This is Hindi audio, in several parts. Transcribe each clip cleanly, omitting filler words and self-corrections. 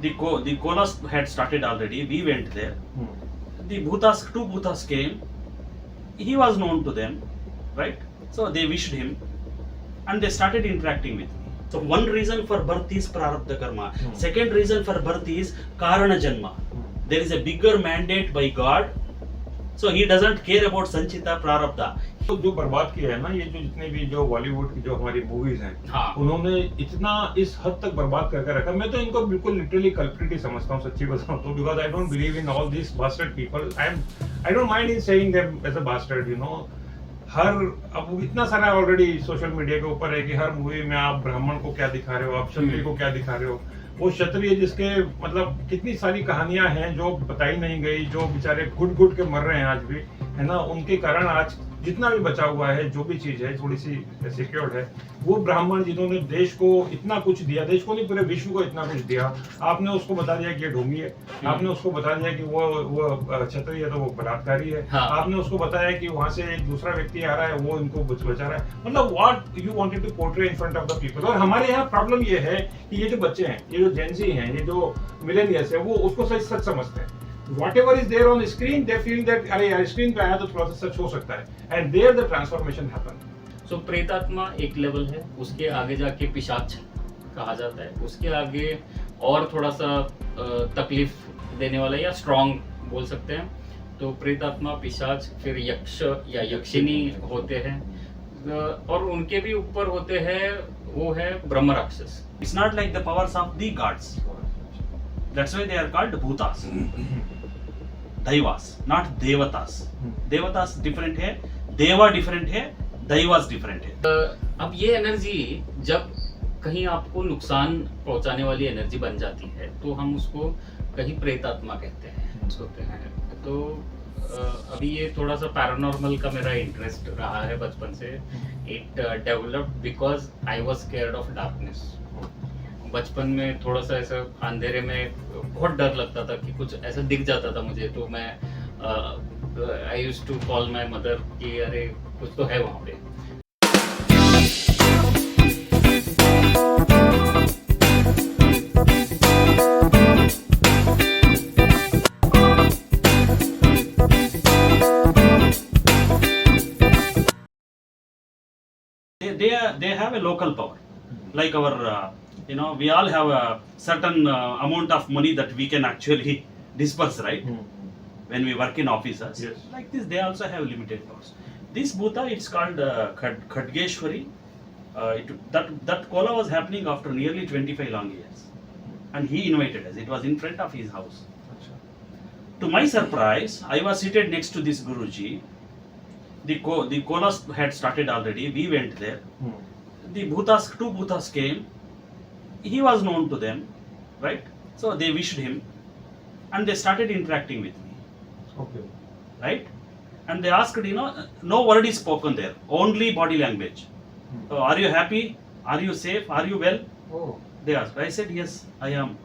The kolas had started already. We went there. The bhutas, two bhutas came. He was known to them, right? So they wished him, and they started interacting with me. So one reason for birth is prarabdha karma. Second reason for birth is karana janma. There is a bigger mandate by God. So he doesn't care about sanchita prarabdha. तो जो बर्बाद किया है ना, ये जो जितने भी जो बॉलीवुड की जो हमारी मूवीज हैं, हाँ। उन्होंने इतना इस हद तक बर्बाद करके रखा। मैं तो इनको बिल्कुल लिटरली कल्प्रिट ही समझता हूँ, सच्ची बताऊँ तो, because I don't believe in all this bastard people. I don't mind in saying them as a bastard, you know. अब इतना सारा ऑलरेडी सोशल मीडिया के ऊपर है कि हर मूवी में आप ब्राह्मण को क्या दिखा रहे हो, आप क्षत्रिय को क्या दिखा रहे हो। वो क्षत्रिय जिसके मतलब कितनी सारी कहानियां हैं जो बताई नहीं गई, जो बेचारे घुट घुट के मर रहे हैं आज भी, है ना। उनके कारण आज जितना भी बचा हुआ है, जो भी चीज है थोड़ी सी सिक्योर्ड है, वो ब्राह्मण जिन्होंने देश को इतना कुछ दिया, देश को नहीं पूरे विश्व को इतना कुछ दिया। आपने उसको बता दिया कि ये ढोंगी है, आपने उसको बता दिया कि वो क्षत्रिय है तो वो बलात्कारी है। हाँ। आपने उसको बताया कि वहां से एक दूसरा व्यक्ति आ रहा है, वो इनको बचा रहा है। मतलब what you wanted to portray in front of the people. और हमारे यहाँ प्रॉब्लम ये है कि ये जो बच्चे हैं, ये जो जेनजी हैं, ये जो मिलेनियल्स है, वो उसको सच समझते हैं। Whatever is there on the screen, they feel that अरे यार स्क्रीन पे आया तो थोड़ा सा सच हो सकता है, and there the transformation happen. सो प्रेतात्मा एक लेवल है, उसके आगे जाके पिशाच कहा जाता है, उसके आगे और थोड़ा सा तकलीफ देने वाला या स्ट्रॉन्ग बोल सकते हैं। तो प्रेतात्मा, पिशाच, फिर यक्ष या यक्षिनी होते हैं, और उनके भी ऊपर होते हैं वो है ब्रह्म राक्षस। It's not like the powers of the gods. That's why they are called bhutas. Daivas, not devatas. Devatas different है, देवा different है, दैवास different है। अब ये एनर्जी जब कहीं आपको नुकसान पहुंचाने वाली एनर्जी बन जाती है तो हम उसको कहीं प्रेतात्मा कहते हैं। तो अभी ये थोड़ा सा पैरानॉर्मल का मेरा इंटरेस्ट रहा है बचपन से। It developed because I was scared of darkness. बचपन में थोड़ा सा ऐसा अंधेरे में बहुत डर लगता था कि कुछ ऐसा दिख जाता था मुझे, तो मैं I used to call my mother कि अरे कुछ तो है वहाँ पे। They have a local power, like our we all have a certain amount of money that we can actually disperse, right? When we work in offices. Yes. Like this, they also have limited powers. This bhuta, it's called Khadgeshwari. That kola was happening after nearly 25 long years, and he invited us. It was in front of his house. To my surprise, I was seated next to this Guruji. The kolas had started already. We went there. The bhutas, two bhutas came. He was known to them, right? So they wished him, and they started interacting with me, Okay. right? And they asked, no word is spoken there, only body language. So, are you happy? Are you safe? Are you well? Oh. They asked. I said, yes, I am.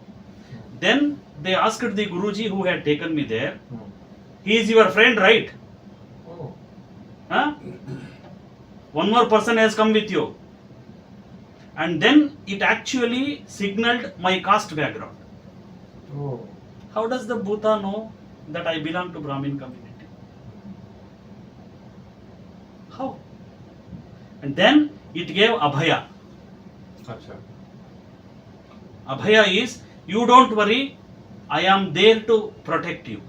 Then they asked the Guruji who had taken me there, he is your friend, right? Oh. Huh? One more person has come with you. And then it actually signaled my caste background. Oh. How does the Bhuta know that I belong to Brahmin community? How? And then it gave Abhaya. अच्छा. Abhaya is, you don't worry, I am there to protect you.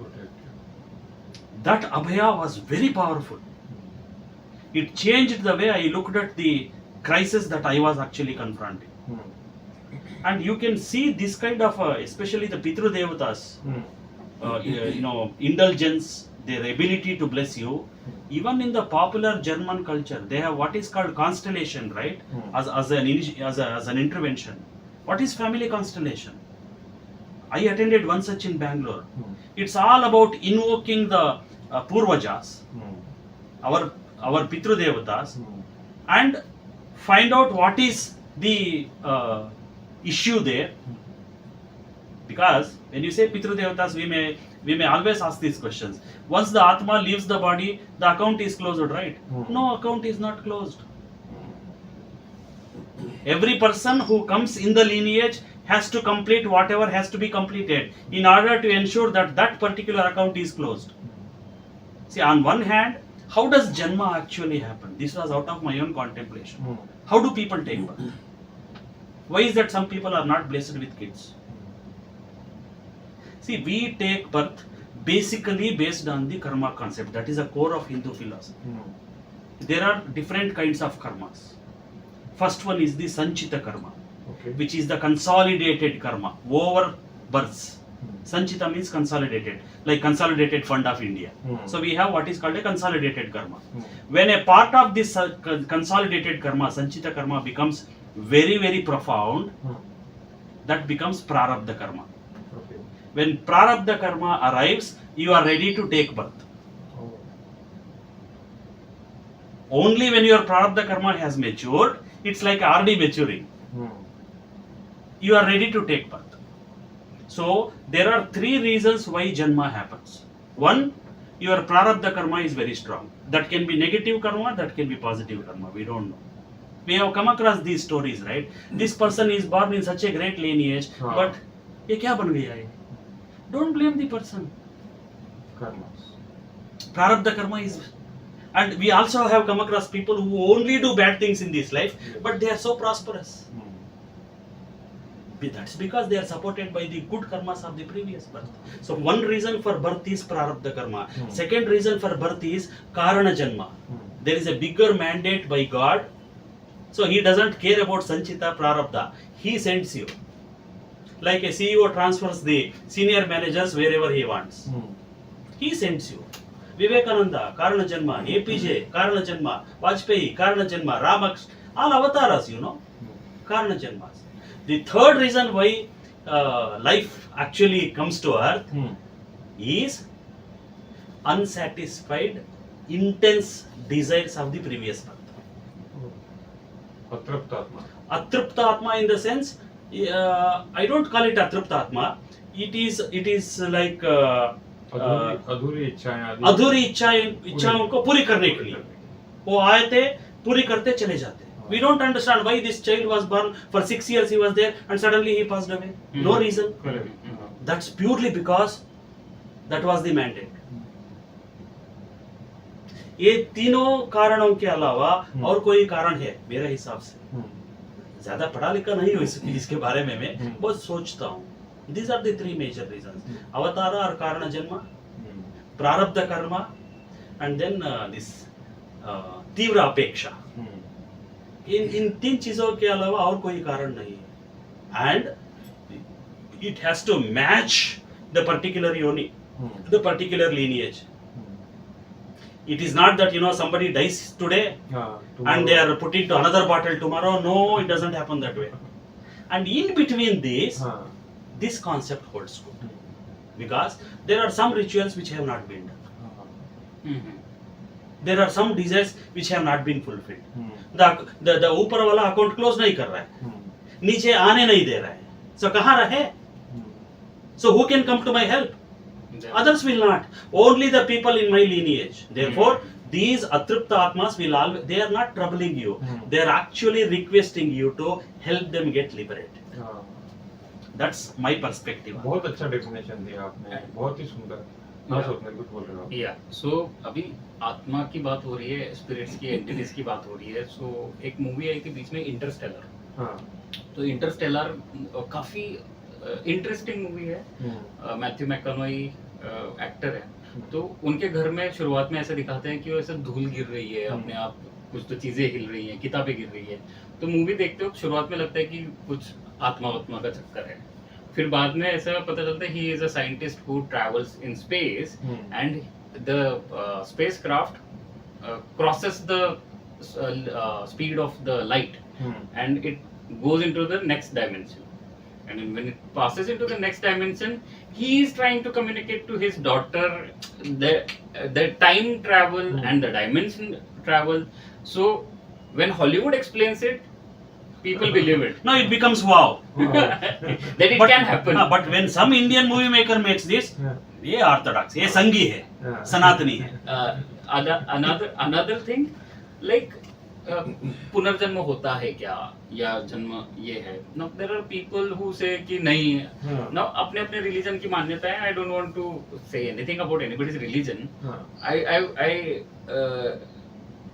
That Abhaya was very powerful. It changed the way I looked at the crisis that I was actually confronting. And you can see this kind of, especially the Pitru Devatas, indulgence, their ability to bless you. Even in the popular German culture, they have what is called constellation, right? As an intervention. What is family constellation? I attended one such in Bangalore. It's all about invoking the Purvajas, our Pitru Devatas, and find out what is the issue there. Because when you say Pitru Devatas, we may always ask these questions. Once the Atma leaves the body, the account is closed, right? No, account is not closed. Every person who comes in the lineage has to complete whatever has to be completed in order to ensure that that particular account is closed. See, on one hand, how does Janma actually happen? This was out of my own contemplation. How do people take birth? Why is that some people are not blessed with kids? See, we take birth basically based on the karma concept. That is a core of Hindu philosophy. There are different kinds of karmas. First one is the Sanchita karma, Okay. which is the consolidated karma over births. Sanchita means consolidated, like consolidated fund of India. So we have what is called a consolidated karma. When a part of this consolidated karma, Sanchita karma, becomes very, very profound, that becomes Prarabdha karma. Okay. When Prarabdha karma arrives, you are ready to take birth. Oh. Only when your Prarabdha karma has matured, it's like RD maturing. You are ready to take birth. So there are three reasons why Janma happens. One, your Prarabdha karma is very strong. That can be negative karma, that can be positive karma. We don't know. We have come across these stories, right? This person is born in such a great lineage, but ये क्या बन गया है? Don't blame the person. Karmas. Prarabdha karma is, and we also have come across people who only do bad things in this life, but they are so prosperous. That's because they are supported by the good karmas of the previous birth. So one reason for birth is Prarabdha karma. Second reason for birth is Karana Janma. There is a bigger mandate by God. So he doesn't care about Sanchita Prarabdha. He sends you. Like a CEO transfers the senior managers wherever he wants. He sends you. Vivekananda, Karana Janma, APJ, Karana Janma, Vajpayee, Karana Janma, Ramaksh, all avatars, you know, Karana Janmas. The third reason why life actually comes to earth is unsatisfied, intense desires of the previous birth. Atraptatma. Atrupta Atma in the sense, I don't call it Atrupta Atma. It is like अधूरी इच्छाएं अधूरी इच्छाओं को पूरी करने के लिए वो आए थे, पूरी करते चले जाते. We don't understand why this child was born. For 6 years he was there and suddenly he passed away. No reason. Correct. That's purely because that was the mandate. ये तीनों कारणों के अलावा और कोई कारण है मेरे हिसाब से. ज्यादा पढ़ा लिखा नहीं हूँ इसके बारे में मैं बहुत सोचता हूँ. These are the three major reasons. अवतारा और कारण जन्म, प्रारब्ध कर्म, and then this तीव्र अपेक्षा. इन तीन चीजों के अलावा और कोई कारण नहीं है. And it has to match the particular yoni, the particular lineage. It is not that somebody dies today and they are put into another bottle tomorrow. No, it doesn't happen that way. And in between this concept holds good, because there are some rituals which have not been done. There are some desires which have not been fulfilled. The ऊपर वाला अकाउंट क्लोज नहीं कर रहा है, नीचे आने नहीं दे रहा है. So कहाँ रहे? So who can come to my help? Others will not. Only the people in my lineage. Therefore, these atrupta atmas will always, they are not troubling you. They are actually requesting you to help them get liberated. That's my perspective. बहुत अच्छा डेफिनेशन दिया आपने, बहुत ही सुंदर. हाँ स्वप्निल कुछ बोल रहे हो? या सो अभी आत्मा की बात हो रही है, स्पिरिट्स की, एंटिटीज की बात हो रही है. सो एक मूवी आई थी बीच में, इंटरस्टेलर. तो इंटरस्टेलर काफी इंटरेस्टिंग मूवी है. मैथ्यू मैककॉनॉय एक्टर है. तो उनके घर में शुरुआत में ऐसे दिखाते हैं कि वो ऐसे धूल गिर रही है, अपने आप कुछ तो चीजें हिल रही हैं, किताबें गिर रही है. तो मूवी देखते वक्त शुरुआत में लगता है कि कुछ आत्मा का चक्कर है. फिर बाद में ऐसा पता चलता है he is a scientist who travels in space and the spacecraft crosses the speed of the light and it goes into the next dimension. And when it passes into the next dimension, he is trying to communicate to his daughter the time travel and the dimension travel. So when Hollywood explains it, people believe it. Now it becomes wow. That it can happen. But when some Indian movie maker makes this, ये orthodox, ये संगी है, सनातनी है. Another thing, like पुनर्जन्म होता है क्या, या जन्म ये है। Now there are people who say कि नहीं। हाँ। नाउ अपने अपने रिलीजन की मान्यता है। I don't want to say anything about anybody's religion. हाँ।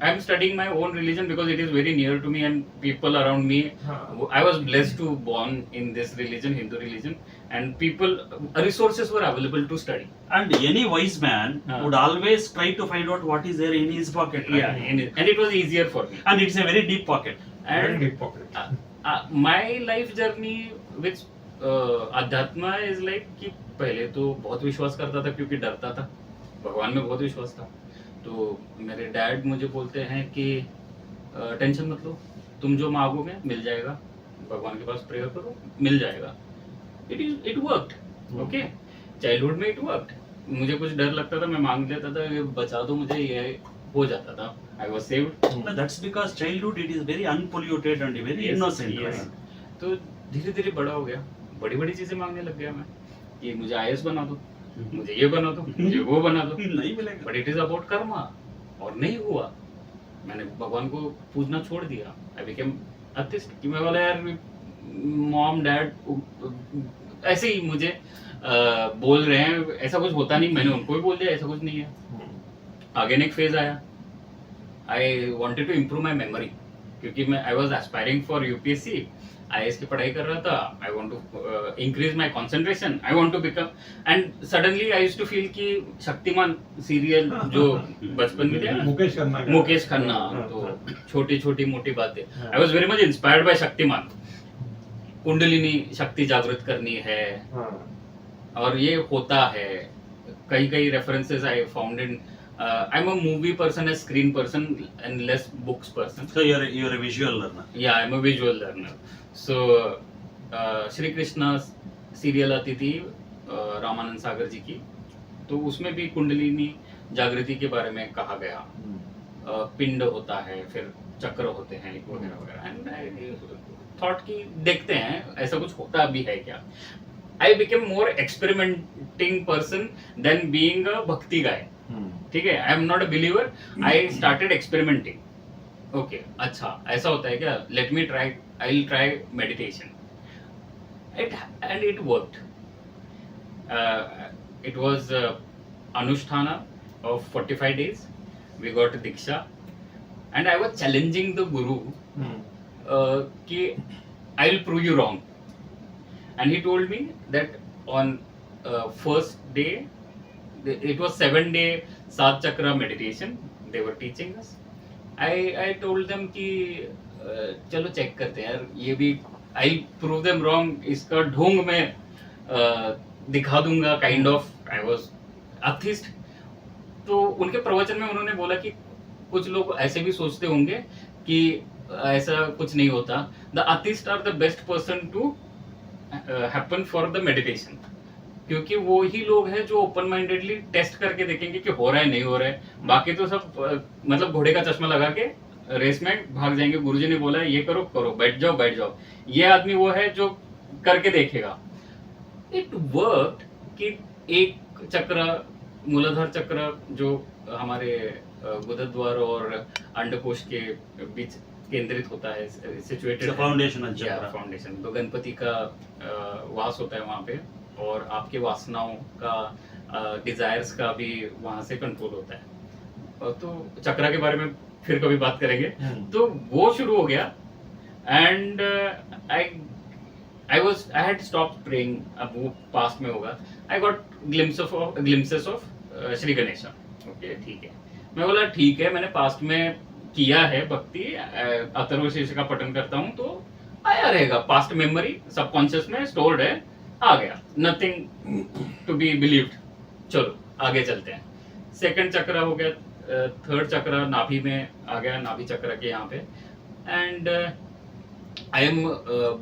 I am studying my own religion because it is very near to me and people around me. हाँ. I was blessed to born in this religion, Hindu religion, and people resources were available to study. And any wise man would always try to find out what is there in his pocket. Right? Yeah, and it was easier for me. And it's a very deep pocket. Very And deep pocket. my life journey with अध्यात्म is like कि पहले तो बहुत विश्वास करता था क्योंकि डरता था, भगवान में बहुत विश्वास था। तो मेरे डैड मुझे बोलते हैं कि टेंशन मत लो, तुम जो मांगोगे मिल जाएगा, भगवान के पास प्रेयर करो मिल जाएगा। It worked. ओके, चाइल्डहुड में इट वर्कड। मुझे कुछ डर लगता था, मैं मांग लेता था ये बचा दो मुझे, ये हो जाता था। I was saved. But that's because childhood it is very unpolluted and very innocent. Yes. Right? तो धीरे धीरे बड़ा हो गया, बड़ी बड़ी चीजें मांगने लग गया मैं कि मुझे आईएएस बना दो, मुझे ये बना दो, मुझे वो बना दो। नहीं मिलेगा। But it is about Karma, और नहीं हुआ। मैंने भगवान को पूजना छोड़ दिया। आई बिकेम अथिस्ट कि मैं बोला यार मॉम डैड ऐसे ही मुझे बोल रहे हैं, ऐसा कुछ होता नहीं। मैंने उनको भी बोल दिया ऐसा कुछ नहीं है। आगे नेक्स्ट फेज आया, I wanted to improve my memory, क्योंकि मैं I was aspiring for UPSC, IAS की पढ़ाई कर रहा था। I want to increase my concentration, I want to become, and suddenly I used to feel कि शक्तिमान सीरियल जो बचपन में था, मुकेश खन्ना, तो छोटी छोटी मोटी बातें, I was very much inspired by Shaktimaan. Kundalini शक्ति जागृत करनी है, और ये होता है। कई कई references I found in I'm a movie person, a screen person, and less books person. So you're a visual learner. Yeah, I'm a visual learner. So Shri Krishna serial आती थी रामानंद सागर जी की, तो उसमें भी कुंडलिनी जागृति के बारे में कहा गया। पिंड होता है, फिर चक्र होते हैं वगैरह वगैरह। एंड आई थॉट कि देखते हैं ऐसा कुछ होता भी है क्या। I became more experimenting person then being a bhakti guy. ठीक है, I am not a believer, I started experimenting. Okay, अच्छा ऐसा होता है क्या, let me try, I will try meditation. And it worked. It was anushthana of 45 days. We got Diksha, and I was challenging the Guru कि I will prove you wrong. And he told me that on first day, it was 7-day Sat Chakra meditation they were teaching us. I told them कि चलो चेक करते हैं यार, ये भी I'll prove them wrong, इसका ढोंग मैं दिखा दूंगा, kind of. I was atheist. तो उनके प्रवचन में उन्होंने बोला कि कुछ लोग ऐसे भी सोचते होंगे कि ऐसा कुछ नहीं होता। The atheist are the best person to happen for the meditation, क्योंकि वो ही लोग हैं जो ओपन माइंडेडली टेस्ट करके देखेंगे कि हो रहा है नहीं हो रहा है। बाकी तो सब मतलब घोड़े का चश्मा लगा के रेस में भाग जाएंगे। गुरुजी ने बोला है ये करो करो, बैठ जाओ बैठ जाओ। ये आदमी वो है जो करके देखेगा। इट वर्क कि एक चक्र, मूलाधार चक्र जो हमारे गुदद्वार और अंडकोश के बीच केंद्रित होता है, सिचुएटेड फाउंडेशन फाउंडेशन। तो गणपति का वास होता है वहाँ पे, और आपके वासनाओं का, डिजायर्स का भी वहाँ से कंट्रोल होता है। तो चक्रा के बारे में फिर कभी बात करेंगे। तो वो शुरू हो गया, and I had stopped praying. अब वो पास्ट में होगा। I got glimpses of Shri Ganesha. Okay ठीक है, मैं बोला ठीक है, मैंने पास्ट में किया है भक्ति, अथर्वशीर्ष का पठन करता हूँ तो आया रहेगा। पास्ट मेमोरी सबकॉन्शियस में स्टोर्ड है, आ गया, नथिंग टू बी बिलीव्ड। चलो आगे चलते हैं। सेकंड चक्र हो गया, थर्ड चक्र नाभि में आ गया, नाभि चक्र के यहाँ पे। And I am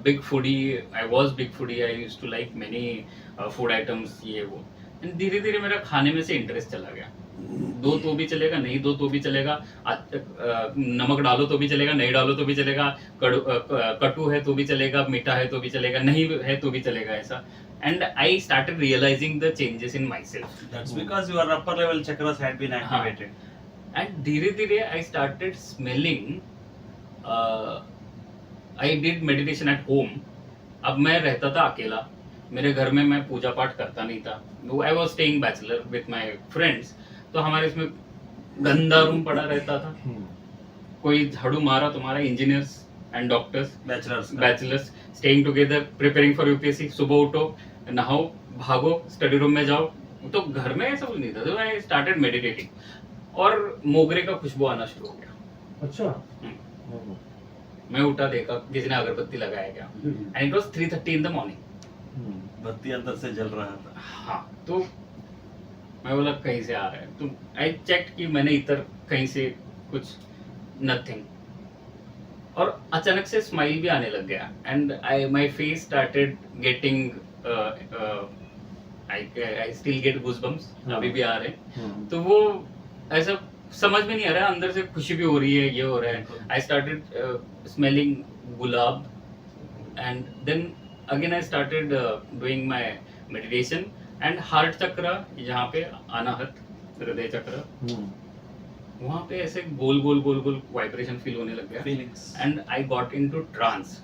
big foodie, I was big foodie, I used to like many food items, ये वो। एंड धीरे धीरे मेरा खाने में से इंटरेस्ट चला गया। दो तो भी चलेगा, नहीं दो तो भी चलेगा, नमक डालो तो भी चलेगा, नहीं डालो तो भी चलेगा, कटु है तो भी चलेगा, मीठा है तो भी चलेगा, नहीं है तो भी चलेगा, ऐसा। And I started realizing the changes in myself. That's because your upper level chakras had been activated. And धीरे धीरे I started smelling I did meditation at home. अब मैं रहता था अकेला, मेरे घर में मैं पूजा पाठ करता नहीं था. I was staying bachelor with my friends, तो हमारे इसमें गंदा रूम पड़ा रहता था. कोई झाड़ू मारा तुम्हारा, engineers and doctors bachelors staying together preparing for UPSC. सुबह उठो, नहाओ, भागो, स्टडी रूम में जाओ. तो घर में ऐसा कुछ नहीं था. तो आई स्टार्टेड मेडिटेटिंग और मोगरे का खुशबू आना शुरू हो गया. अच्छा. मैं उठा, देखा किसी ने अगरबत्ती लगाया क्या, and it was 3:30 in the morning. बत्ती अंदर से जल रहा था. हाँ, तो मैं बोला कहीं से आ रहा है. तो आई चेक कि मैंने इधर कहीं से कुछ नथिंग, और अचानक से स्माइल भी आने लग गया. And my face started getting, I still get goosebumps, अभी भी आ रहे हैं. तो वो ऐसा समझ में नहीं आ रहा है, अंदर से खुशी भी हो रही है, ये हो रहा है. I started smelling gulab, and then again I started doing my meditation. And heart chakra, यहाँ पे अनाहत हृदय चक्र, वहाँ पे ऐसे गोल गोल गोल गोल वाइब्रेशन फील होने लग गया. Feelings. And I got into trance.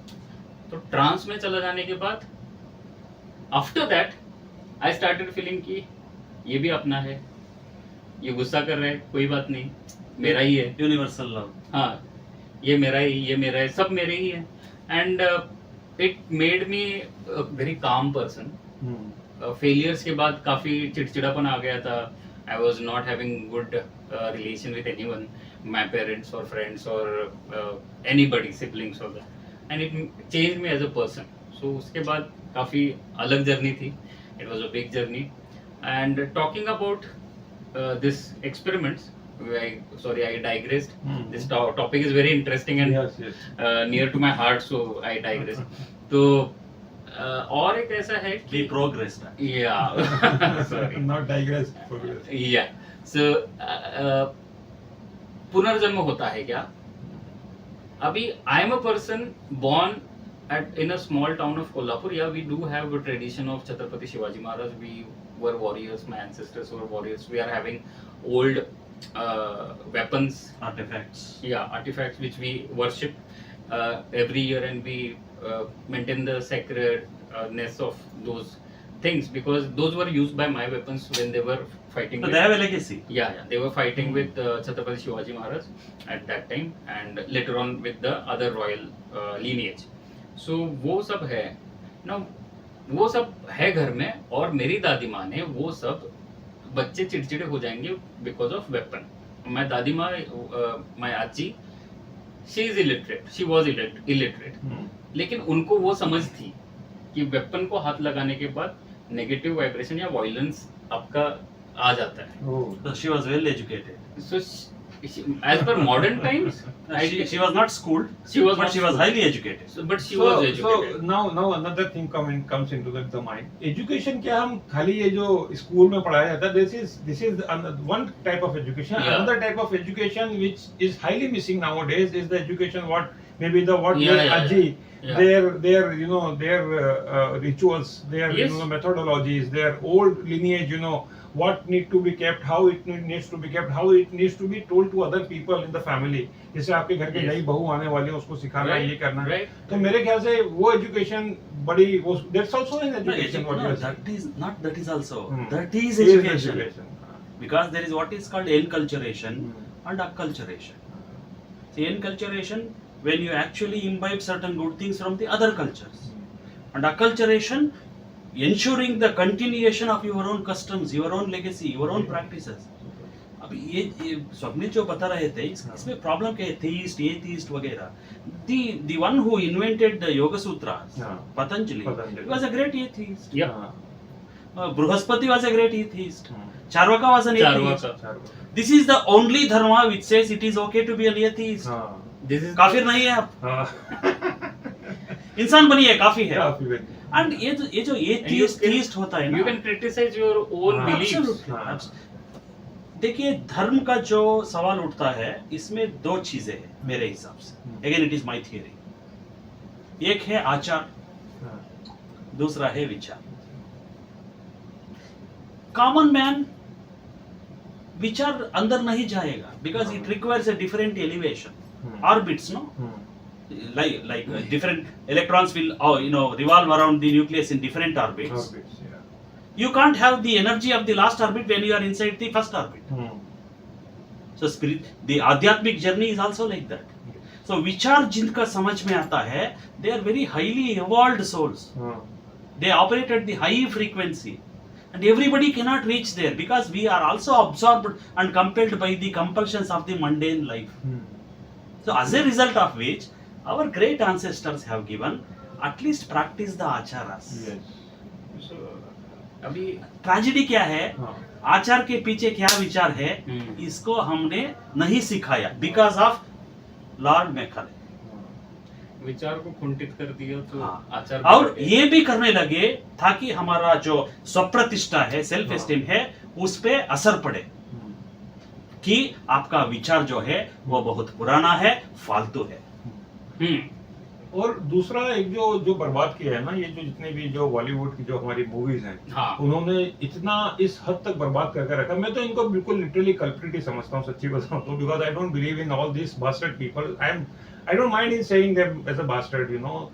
तो ट्रांस में चला जाने के बाद after that I started feeling कि ये भी अपना है, ये गुस्सा कर रहा है, कोई बात नहीं, मेरा ही है. Universal love. हाँ, ये मेरा ही, ये मेरा है, सब मेरे ही है. And it made me very calm person. Failures के बाद काफी चिड़चिड़ापन आ गया था. I was not having good relation with anyone, my parents और फ्रेंड्स और एनीबडी, सिबलिंग्स और that. And it change me as a person. So उसके बाद काफी अलग जर्नी थी. It was a big journey. And talking about this experiments, I digressed. This topic is very interesting and Yes. near to my heart, so I digressed. तो और एक ऐसा है We progressed. sorry, Not digress. Progress. so पुनर्जन्म होता है क्या? अभी I am a person born in a small town of Kolhapur. Yeah, we do have a tradition of Chhatrapati Shivaji Maharaj. We were warriors, my ancestors were warriors. We are having old weapons, artifacts which we worship every year, and we maintain the sacredness of those things, because those were used by my weapons when they were fighting. So they have a legacy. Yeah, they were fighting with Chhatrapati Shivaji Maharaj at that time, and later on with the other royal lineage. So वो सब है. Now वो सब है घर में, और मेरी दादी माँ ने वो सब, बच्चे चिड़चिड़े हो जाएंगे बिकॉज ऑफ वेपन. माय दादी माँ, माय आजी, she is illiterate, she was illiterate, लेकिन उनको वो समझ थी कि वेपन को हाथ लगाने के बाद नेगेटिव वाइब्रेशन या वायलेंस आपका आ जाता है. So she was well educated. So as per modern times, She was not schooled. She was but not she was schooled. highly educated. but she was educated. So now another thing comes into the mind. Education क्या हम खाली ये जो स्कूल में पढ़ाया जाता है, this is one type of education. Yeah. Another type of education which is highly missing nowadays is the education what maybe the Yeah, their yeah, aji, yeah. their rituals, their Yes. methodologies, their old lineage, what need to be kept, how it needs to be kept, how it needs to be told to other people in the family. जैसे आपके घर के Yes. नई बहू आने वाली है, उसको सिखाना है, ये करना है. Right. तो मेरे ख्याल से वो एजुकेशन बड़ी, वो that's also an No, education. what you are saying. that is also. Hmm. That is It is education. Because there is what is called enculturation and acculturation. See, enculturation, when you actually imbibe certain good things from the other cultures. And acculturation, ensuring the continuation of your own customs, your own legacy, your own practices. अब ये स्वप्निल जो बता रहे थे, इसमें प्रॉब्लम क्या है? थीस्ट, एथीस्ट वगैरह. The one who invented the Yoga Sutras, Patanjali, was a great atheist. Bruhaspati was a great atheist. Charvaka was an atheist. Charvaka. This is the only dharma which says it is okay to be an atheist. This is काफिर नहीं है आप, इंसान बनिए, काफी है. एंड ये जो एथियस्ट होता है ना, you can criticize your own beliefs. Absolutely. देखिए, धर्म का जो सवाल उठता है, इसमें दो चीजें हैं मेरे हिसाब से. Again it is my theory. एक है आचार, दूसरा है विचार. कॉमन मैन विचार अंदर नहीं जाएगा, because it requires a different elevation, orbits, no. like different electrons will revolve around the nucleus in different orbits. Orbits, yeah. You can't have the energy of the last orbit when you are inside the first orbit. So the आध्यात्मिक journey is also like that. So विचार जिनका समझ में आता है, they are very highly evolved souls. They operate at the high frequency, and everybody cannot reach there because we are also absorbed and compelled by the compulsions of the mundane life. So as a result of which, our great ancestors have given at least practice the acharas. Yes. So, अभी ट्रेजेडी क्या है? हाँ. आचार के पीछे क्या विचार है, इसको हमने नहीं सिखाया बिकॉज ऑफ लॉर्ड मैकाले. विचार को कुंठित कर दिया तो हाँ. आचार और ये भी करने लगे ताकि हमारा जो स्वप्रतिष्ठा है, सेल्फ एस्टीम है, उस पे असर पड़े कि आपका विचार जो है वो बहुत पुराना है, फालतू है. और दूसरा एक जो बर्बाद किया है ना, ये जो जितने भी जो बॉलीवुड की जो हमारी मूवीज हैं, हाँ. उन्होंने इतना इस हद तक बर्बाद करके रखा. मैं तो इनको बिल्कुल लिटरली कल्प्रिट ही समझता हूँ, सच्ची बताऊं तो, because I don't believe in all this bastard people. I don't mind in saying them as a bastard, you know.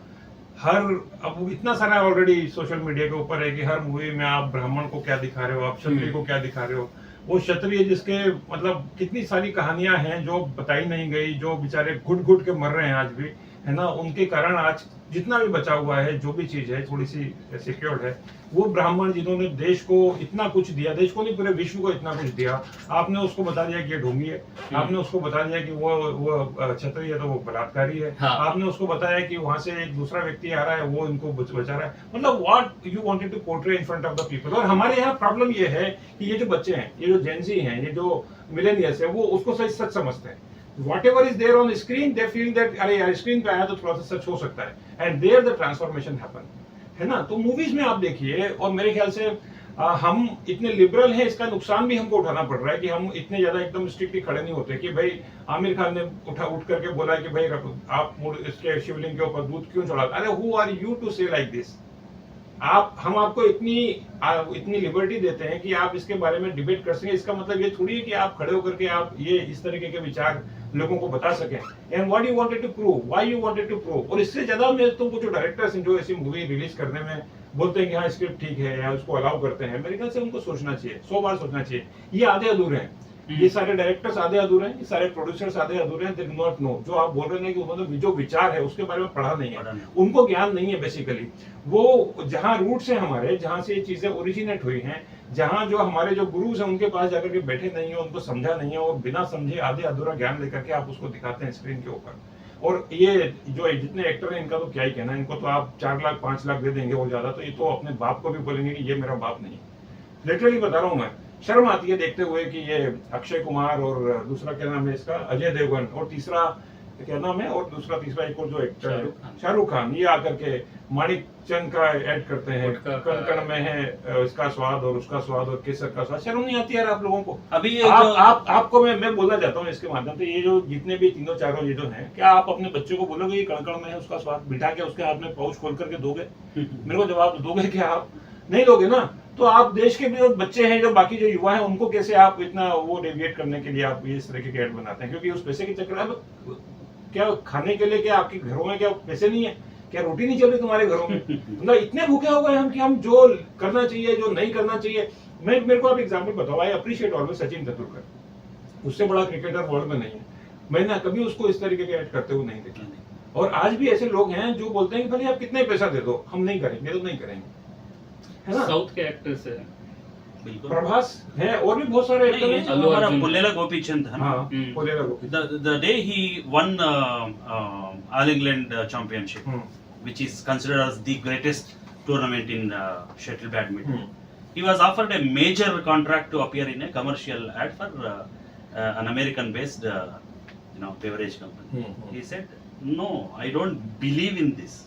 अब इतना सारा ऑलरेडी सोशल मीडिया के ऊपर है कि हर मूवी में आप ब्राह्मण को क्या दिखा रहे हो, आप क्षत्रिय को क्या दिखा रहे हो. वो क्षत्रिय जिसके मतलब कितनी सारी कहानियां हैं जो बताई नहीं गई, जो बेचारे घुट घुट के मर रहे हैं आज भी, है ना. उनके कारण आज जितना भी बचा हुआ है, जो भी चीज है थोड़ी सी सिक्योर्ड है, वो ब्राह्मण जिन्होंने देश को इतना कुछ दिया, देश को नहीं पूरे विश्व को इतना कुछ दिया, आपने उसको बता दिया कि ये ढोंगी है. आपने उसको बता दिया कि वो क्षत्रिय है तो वो बलात्कारी है. हाँ. आपने उसको बताया कि वहां से एक दूसरा व्यक्ति आ रहा है, वो इनको बचा रहा है. मतलब what you wanted to portray in front of the people. और हमारे यहाँ प्रॉब्लम ये है कि ये जो बच्चे हैं, ये जो जेनजी हैं, ये जो मिलेनियल्स है, वो उसको सच समझते हैं. Whatever is there on the screen, they feel that अरे यार स्क्रीन पे आया तो थोड़ा सा सच हो सकता है, and there the transformation happen, है ना. तो मूवीज में आप देखिए, और मेरे ख्याल से हम इतने लिबरल हैं, इसका नुकसान भी हमको उठाना पड़ रहा है कि हम इतने ज्यादा एकदम स्ट्रिक्टली खड़े नहीं होते कि भाई आमिर खान ने उठ करके बोला कि भाई आप इसके शिवलिंग के ऊपर दूध क्यों चढ़ाते. अरे हु आर यू टू से लाइक दिस. हम आपको इतनी लिबर्टी देते हैं कि आप इसके बारे में डिबेट कर सकें. इसका मतलब ये थोड़ी है कि आप खड़े होकर के आप ये इस तरीके के विचार लोगों को बता सकें. And what you wanted to prove, why you wanted to prove. और इससे ज्यादा मैं तुमको जो डायरेक्टर्स जो ऐसी मूवी रिलीज करने में बोलते हैं कि हाँ स्क्रिप्ट ठीक है या उसको अलाउ करते हैं, मेरे ख्याल से उनको सोचना चाहिए, 100 बार सोचना चाहिए. ये आधे अधूरे हैं, ये सारे डायरेक्टर्स आधे अधूरे हैं, ये सारे प्रोड्यूसर्स आधे अधूरे हैं. They do not know. जो आप बोल रहे हैं कि उन्होंने जो विचार है उसके बारे में पढ़ा नहीं है, उनको ज्ञान नहीं है. बेसिकली वो जहाँ रूट्स हैं हमारे, जहाँ से ये चीजें ओरिजिनेट हुई हैं, जहाँ जो हमारे जो गुरुज हैं उनके पास जाकर के बैठे नहीं है, उनको समझा नहीं है, और बिना समझे आधे अधूरा ज्ञान लेकर के आप उसको दिखाते हैं स्क्रीन के ऊपर. और ये जो जितने एक्टर हैं इनका तो क्या ही कहना, इनको तो आप 4 लाख 5 लाख दे देंगे और ज्यादा, तो ये तो अपने बाप को भी बोलेंगे कि ये मेरा बाप नहीं. लिटरली बता रहा हूँ मैं, शर्म आती है देखते हुए कि ये अक्षय कुमार और दूसरा क्या नाम है इसका, अजय देवगन, और तीसरा क्या नाम है, और दूसरा तीसरा एक और जो एक्टर शाहरुख खान, ये आकर के माणिक चंद का ऐड करते हैं. कण कण में है इसका स्वाद और उसका स्वाद और केसर का स्वाद. शर्म नहीं आती यार आप लोगों को. अभी ये आपको मैं बोलना चाहता हूँ इसके माध्यम से, ये जो जितने भी तीनों चारों ये जो हैं, क्या आप अपने बच्चे को बोलोगे ये कण कण में है उसका स्वाद, बिठा के उसके हाथ में पाउच खोल करके दोगे? मेरे को जवाब दोगे क्या? आप नहीं दोगे ना. तो आप देश के भी जो बच्चे हैं, जो बाकी जो युवा हैं, उनको कैसे आप इतना वो डेविएट करने के लिए आप ये इस तरह के ऐड बनाते हैं? क्योंकि उस पैसे के चक्कर में क्या खाने के लिए, क्या आपके घरों में क्या पैसे नहीं है, क्या रोटी नहीं चल रही तुम्हारे घरों में? मतलब इतने भूखे हो गए हम कि हम जो करना चाहिए जो नहीं करना चाहिए. मेरे को आप एग्जाम्पल बताओ. I appreciate always Sachin Tendulkar, उससे बड़ा क्रिकेटर वर्ल्ड में नहीं है. मैंने कभी उसको इस तरीके के ऐड करते हुए नहीं देखा. और आज भी ऐसे लोग हैं जो बोलते हैं कि भले आप कितने पैसा दे दो, हम नहीं करेंगे तो नहीं करेंगे, है ना. साउथ के एक्टर्स है, बिल्कुल प्रभास है, और भी बहुत सारे एक्टर हैं. हमारा पुल्लेला गोपीचंद है ना. हाँ, Pullela Gopichand. The day he won All England Championship, which is considered as the greatest tournament in shuttle badminton, he was offered a major contract to appear in a commercial ad for an American-based beverage company. He said, "No, I don't believe in this.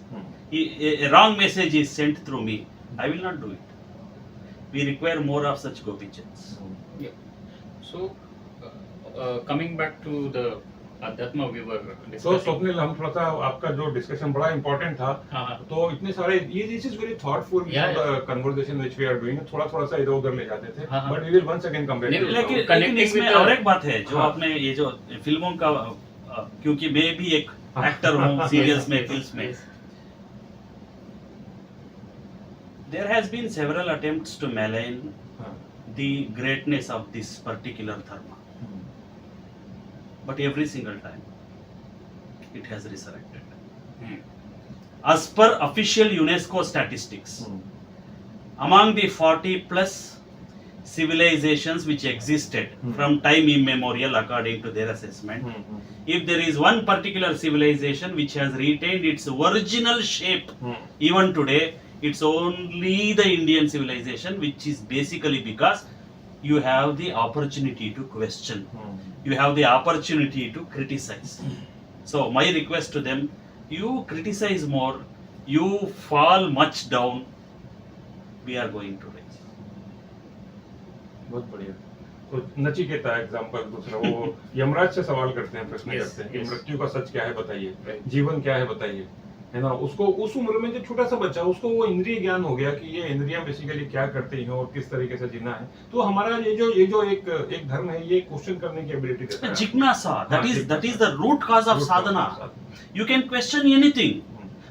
A wrong message is sent through me. I will not do it. We require more of such Gopichands." Yeah. So, coming back to the अध्यात्म व्यूवर. तो स्वप्निल, हम थोड़ा सा आपका जो डिस्कशन बड़ा इंपॉर्टेंट था, तो इतने सारे ये this is very thoughtful conversation which we are doing. थोड़ा सा इधर उधर ले जाते थे, but we will once again come back. लेकिन इसमें और एक बात है जो आपने ये जो फिल्मों का, क्योंकि मैं भी एक एक्टर हूँ सीरियल्स में, फिल्म्स में. There has been several attempts to malign हाँ. the greatness of this particular dharma, but every single time it has resurrected. Hmm, As per official UNESCO statistics, among the 40 plus civilizations which existed from time immemorial according to their assessment, if there is one particular civilization which has retained its original shape even today, it's only the Indian civilization, which is basically because you have the opportunity to question, you have the opportunity to criticize. So my request to them, you criticize more, you fall much down, we are going to rise. बहुत बढ़िया. तो नचिकेता एग्जाम्पल दूसरा, वो यमराज से सवाल करते हैं, प्रश्न Yes, करते हैं कि yes. मृत्यु का सच क्या है बताइए, Right. जीवन क्या है बताइए, है ना. उसको उस उम्र में जो छोटा सा बच्चा, उसको वो इंद्रिय ज्ञान हो गया कि ये इंद्रियां बेसिकली क्या करती हैं और किस तरीके से जीना है. तो हमारा ये जो एक धर्म है, ये क्वेश्चन करने की एबिलिटी देता है. Jignasa, that is the root cause of Root cause sadhana. of sadhana. You can question anything,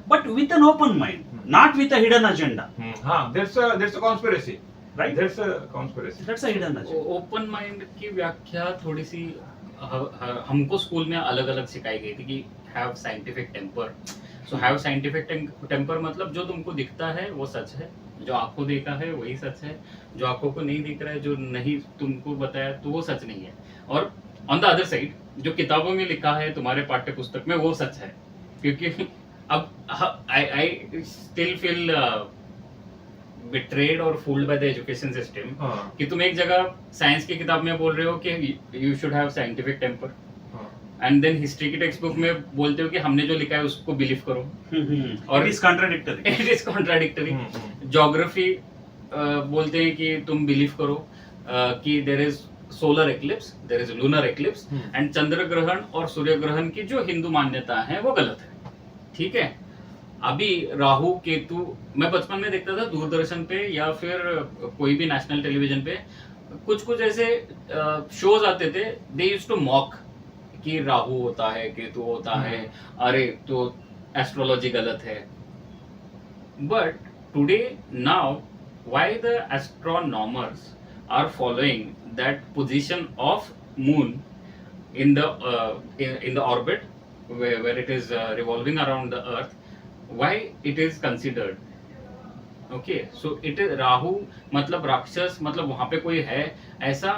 but with an open mind, not with a hidden agenda. हाँ, there's a conspiracy. Right? There's a conspiracy. That's a hidden agenda. Open mind की व्याख्या थोड़ी सी हमको स्कूल में अलग अलग सिखाई गई थी कि have scientific temper. So have scientific temper मतलब जो तुमको दिखता है वो सच है, जो आंखों देखा है वही सच है, जो आंखों को नहीं दिख रहा है, जो नहीं तुमको बताया तो वो सच नहीं है. और ऑन द अदर साइड जो किताबों में लिखा है तुम्हारे पाठ्य पुस्तक में वो सच है. क्योंकि अब आई स्टिल फील betrayed और fooled by the education system हाँ, कि तुम एक जगह साइंस की किताब में बोल रहे हो कि you should have scientific temper हाँ. and then हिस्ट्री की टेक्स्ट बुक में बोलते हो कि हमने जो लिखा है उसको बिलीव करो. Or it is contradictory. It is contradictory. Geography बोलते हैं कि तुम बिलीव करो कि there is solar eclipse, there is lunar eclipse and चंद्र ग्रहण और सूर्य ग्रहण की जो हिंदू मान्यता है वो गलत है. ठीक है. अभी राहु केतु मैं बचपन में देखता था दूरदर्शन पे या फिर कोई भी नेशनल टेलीविजन पे कुछ कुछ ऐसे शोज आते थे. दे यूज्ड टू मॉक कि राहु होता है, केतु होता है, अरे तो एस्ट्रोलॉजी गलत है. But today now why the astronomers are following that position of moon in the orbit where it is revolving around the earth, why it is considered. Okay, so it is Rahu मतलब राक्षस, मतलब वहां पे कोई है ऐसा.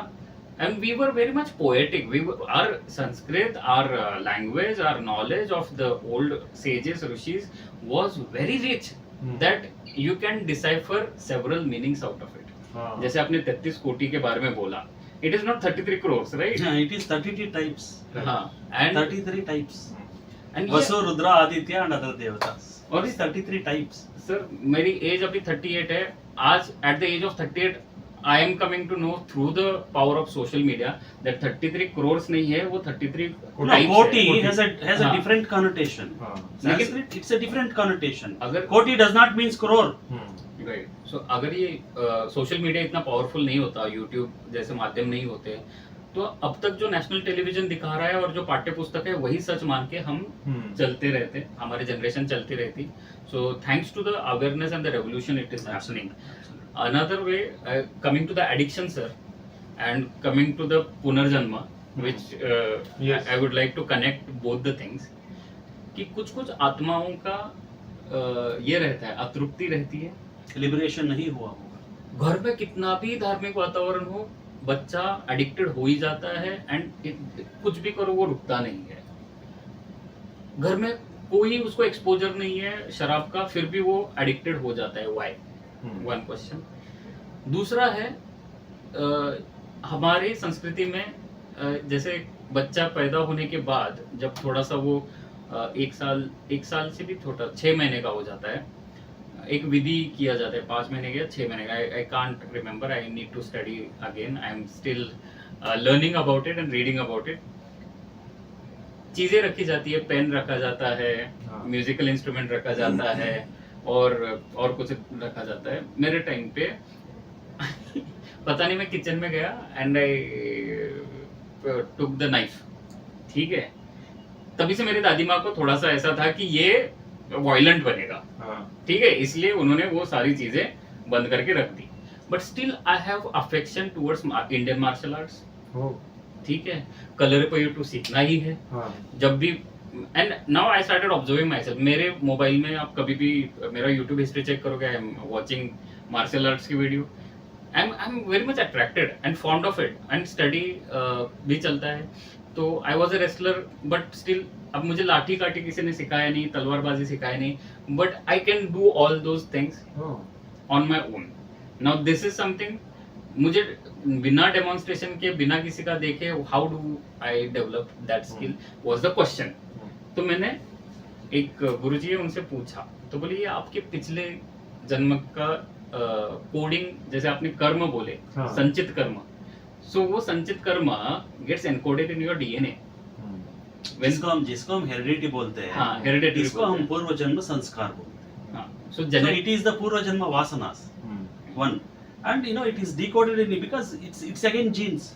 And we were very much poetic. Our Sanskrit, our language, our knowledge of the old sages, rishis was very rich that you can decipher several meanings out of it. हाँ. जैसे आपने 33 कोटि के बारे में बोला, it is not 33 crores, right? Yeah, it is 33 types. हाँ, and 33 types. and Vasu, Rudra, Aditya and other devatas. और Only 33 types. सर मेरी एज अभी 38 है. आज at the age of 38 I am coming to know through the power of social media that 33 crores नहीं है, वो 33 No, types Koti है. has a हाँ. different connotation. हाँ. Sanskrit, it's a different connotation. अगर Koti does not means crore. Right. So अगर ये सोशल मीडिया इतना पावरफुल नहीं होता, यूट्यूब जैसे माध्यम नहीं होते, तो अब तक जो नेशनल टेलीविजन दिखा रहा है और जो पाठ्य पुस्तक है वही सच मान के हम चलते रहते, हमारी जनरेशन चलती रहती. So thanks to the awareness and the revolution it is happening. Another way coming to the addiction sir and coming to the पुनर्जन्म which Yes. I would like to connect both the things कि कुछ आत्माओं का ये रहता है, अतृप्ति रहती है. Liberation नहीं हुआ होगा. घर में कितना भी धार्मिक वातावरण हो, बच्चा एडिक्टेड हो ही जाता है एंड कुछ भी करो वो रुकता नहीं है. घर में कोई उसको एक्सपोजर नहीं है शराब का, फिर भी वो एडिक्टेड हो जाता है. व्हाई? One question. दूसरा है हमारी संस्कृति में जैसे बच्चा पैदा होने के बाद जब थोड़ा सा वो एक साल से भी छोटा 6 महीने का हो जाता है, एक विधि किया जाता है. 5 महीने का 6 महीने का, I can't remember, I need to study again, I am still learning about it and reading about it. चीजें रखी जाती है, पेन रखा जाता है, म्यूजिकल इंस्ट्रूमेंट रखा जाता है और कुछ रखा जाता है. मेरे टाइम पे पता नहीं, मैं किचन में गया and I took the knife. ठीक है, तभी से मेरी दादी माँ को थोड़ा सा ऐसा था कि ये वायलेंट बनेगा, हाँ ठीक है, इसलिए उन्होंने वो सारी चीजें बंद करके रख दी। But still I have affection towards Indian martial arts, oh ठीक है, कलर पे टू सीखना ही है। हाँ जब भी and now I started observing myself, मेरे मोबाइल में आप कभी भी मेरा यूट्यूब हिस्ट्री चेक करोगे, I am watching martial arts की video, I am very much attracted and fond of it, and study भी चलता है। तो I was a wrestler, but still अब मुझे लाठी काठी किसी ने सिखाया नहीं, तलवारबाजी सिखाया नहीं, but I can do all those things oh on my own. Now this is something, मुझे बिना डेमोन्स्ट्रेशन के, बिना किसी का देखे, how do I develop that skill was the question. तो मैंने एक गुरुजी है उनसे पूछा, तो बोले ये आपके पिछले जन्म का कोडिंग, जैसे आपने कर्म बोले, हाँ। संचित कर्म, सो वो संचित कर्म gets encoded in your DNA. जिसको हम हेरिडिटी बोलते हैं, हाँ, hereditary इसको बोलते हम हैं। पूर्व जन्म संस्कार बोलते हैं। हाँ, सो So genetic, it is the purva janma vasanas, one, and it is decoded in because it's again genes,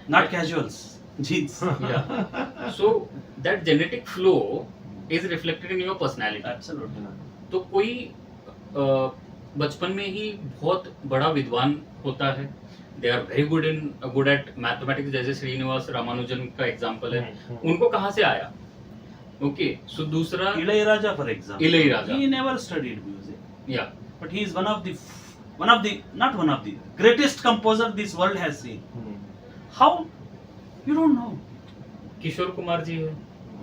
not casuals, genes. yeah, so that genetic flow is reflected in your personality. Absolutely. तो कोई बचपन में ही बहुत बड़ा विद्वान होता है, they are very good at mathematics, जैसे श्रीनिवास रामानुजन का एग्जांपल है, उनको कहाँ से आया? ओके, सो दूसरा Ilayaraja, for example, Ilayaraja. he never studied music, या but he is one of the greatest composer this world has seen. How? You don't know. Kishore Kumar ji है,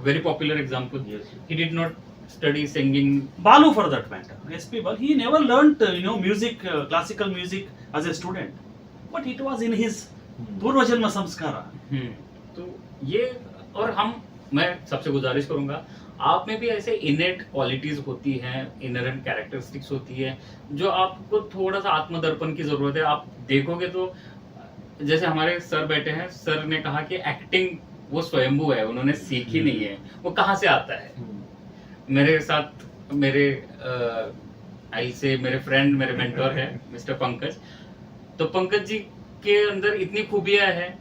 very popular example, Yes. He did not study singing. Balu, for that matter, SP Balu, he never learnt music, classical music as a student, but it was in his purva janma samskara. तो ये, और मैं सबसे गुजारिश करूंगा, आप में भी ऐसे इनेट क्वालिटीज होती हैं, इनहेरेंट कैरेक्टरिस्टिक्स होती है, जो आपको थोड़ा सा आत्मदर्पण की जरूरत है। आप देखोगे तो जैसे हमारे सर बैठे हैं, सर ने कहा कि एक्टिंग वो स्वयंभू है, उन्होंने सीखी नहीं है, वो कहाँ से आता है। मेरे साथ मेरे आई से मेरे फ्रेंड, मेरे मेंटर है मिस्टर पंकज, तो पंकज जी के अंदर इतनी खूबियां हैं,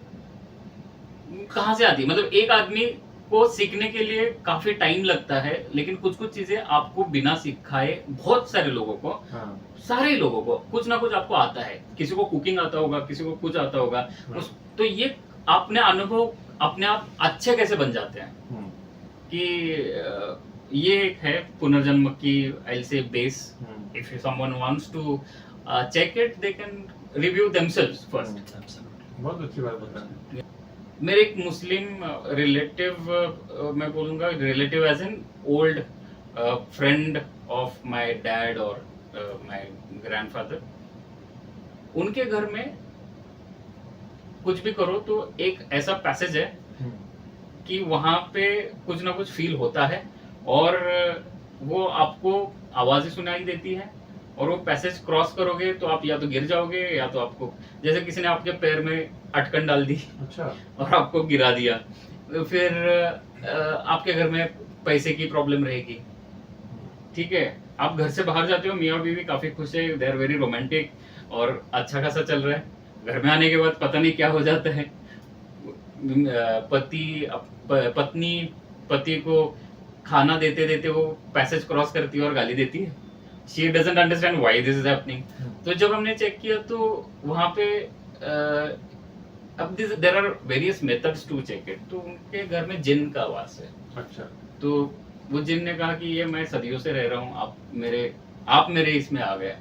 कहाँ से आती है? मतलब एक आदमी को सीखने के लिए काफी टाइम लगता है, लेकिन कुछ कुछ चीजें आपको बिना सिखाए, बहुत सारे लोगों को, सारे लोगों को कुछ ना कुछ आपको आता है। किसी को कुकिंग आता होगा, किसी को कुछ आता होगा, तो ये अपने अनुभव अपने आप अच्छे कैसे बन जाते हैं कि ये एक है पुनर्जन्म की, I say base. If someone wants to check it, they can review themselves first. बहुत अच्छी बात बताया। मेरे एक मुस्लिम रिलेटिव, मैं बोलूँगा relative as an old friend of my dad और माय ग्रैंडफादर, उनके घर में कुछ भी करो तो एक ऐसा पैसेज है कि वहाँ पे कुछ ना कुछ फील होता है, और वो आपको आवाज़ें सुनाई देती है, और वो पैसेज क्रॉस करोगे तो आप या तो गिर जाओगे, या तो आपको, जैसे किसी ने आपके पैर में अटकन डाल दी अच्छा, और आपको गिरा दिया, फिर आपके घर में पैसे की प्रॉब्लम रहेगी, ठीक है, आप घर से बाहर जाते हो, मियाँ बीवी काफी खुश है, दे आर वेरी रोमांटिक और अच्छा खासा चल रहा है, घर में आने के बाद पता नहीं क्या हो जाता है, पत्नी पति को खाना देते देते वो पैसेज क्रॉस करती है और गाली देती है, she doesn't understand why this is happening. तो जब हमने चेक किया तो वहाँ पे अब there are various methods to check it, तो उनके घर में जिन का वास है। अच्छा, तो वो जिन ने कहा कि ये मैं सदियों से रह रहा हूँ, आप मेरे इसमें आ गए,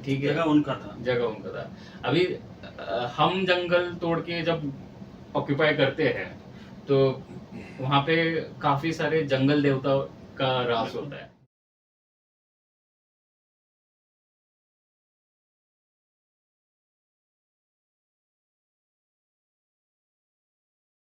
ठीक है, जगह उनका था। जगह उनका था। अभी हम जंगल तोड़ के जब ऑक्यूपाई करते हैं तो वहाँ पे काफी सारे जंगल देवता का रास होता है।